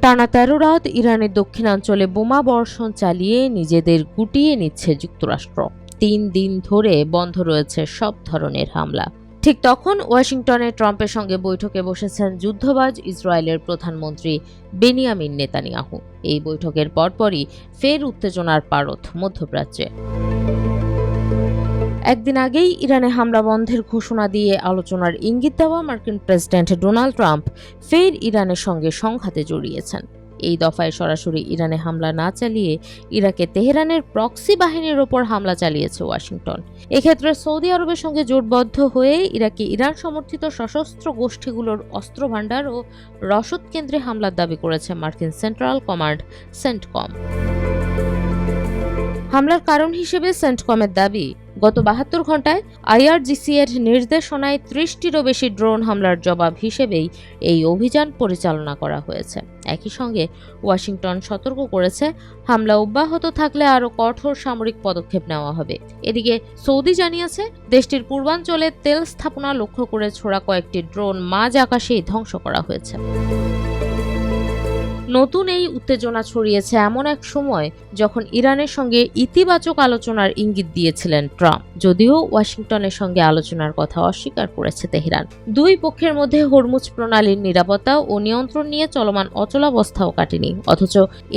টানা ১৩ রাত ইরানের দক্ষিণাঞ্চলে বোমা বর্ষণ চালিয়ে নিজেদের গুটিয়ে নিচ্ছে যুক্তরাষ্ট্র। ৩ দিন ধরে বন্ধ রয়েছে সব ধরনের হামলা। ঠিক তখন ওয়াশিংটনে ট্রাম্পের সঙ্গে বৈঠকে বসেছেন যুদ্ধবাজ ইসরায়েলের প্রধানমন্ত্রী বেনিয়ামিন নেতানিয়াহু। এই বৈঠকের পরপরই ফের উত্তেজনার পারদ মধ্যপ্রাচ্যে। একদিন আগেই ইরানে হামলা বন্ধের ঘোষণা দিয়ে আলোচনার ইঙ্গিত দেওয়া মার্কিন প্রেসিডেন্ট ডোনাল্ড ট্রাম্প ফের ইরানের সঙ্গে সংঘাতে জড়িয়েছেন। এই দফায় সরাসরি ইরানে হামলা না চালিয়ে ইরাকে তেহরানের প্রক্সি বাহিনীর ওপর হামলা চালিয়েছে ওয়াশিংটন। এক্ষেত্রে সৌদি আরবের সঙ্গে জোটবদ্ধ হয়ে ইরাকে ইরান সমর্থিত সশস্ত্র গোষ্ঠীগুলোর অস্ত্রভান্ডার ও রসদ কেন্দ্রে হামলার দাবি করেছে মার্কিন সেন্ট্রাল কমান্ড সেন্টকম। হামলার কারণ হিসেবে সেন্টকমের দাবি, গত ৭২ ঘণ্টায় আইআরজিসি এর নির্দেশনায় ৩০টিরও বেশি ড্রোন হামলার জবাব হিসেবেই এই অভিযান পরিচালনা করা হয়েছে। একই সঙ্গে ওয়াশিংটন সতর্ক করেছে, হামলা অব্যাহত থাকলে আরও কঠোর সামরিক পদক্ষেপ নেওয়া হবে। এদিকে সৌদি জানিয়েছে, দেশটির পূর্বাঞ্চলে তেল স্থাপনা লক্ষ্য করে ছোড়া কয়েকটি ড্রোন মাঝ আকাশেই ধ্বংস করা হয়েছে। নতুন এই উত্তেজনা ছড়িয়েছে এমন এক সময় যখন ইরানের সঙ্গে ইতিবাচক আলোচনার ইঙ্গিত দিয়েছিলেন ট্রাম্প, যদিও ওয়াশিংটনের সঙ্গে আলোচনার কথা অস্বীকার করেছে তেহরান। দুই পক্ষের মধ্যে হরমুজ প্রণালীর নিরাপত্তা ও নিয়ন্ত্রণ নিয়ে চলমান অচলাবস্থাও কাটেনি, অথচ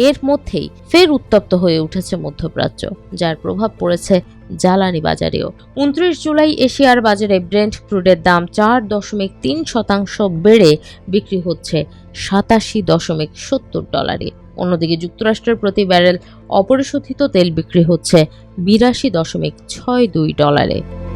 এর মধ্যেই ফের উত্তপ্ত হয়ে উঠেছে মধ্যপ্রাচ্য, যার প্রভাব পড়েছে জ্বালানি বাজারেও। ২৯ জুলাই এশিয়ার বাজারে ব্রেন্ট ক্রুডের দাম ৪.৩% বেড়ে বিক্রি হচ্ছে $৮৭.৭০। অন্যদিকে যুক্তরাষ্ট্রের প্রতি ব্যারেল অপরিশোধিত তেল বিক্রি হচ্ছে $৮২.৬২।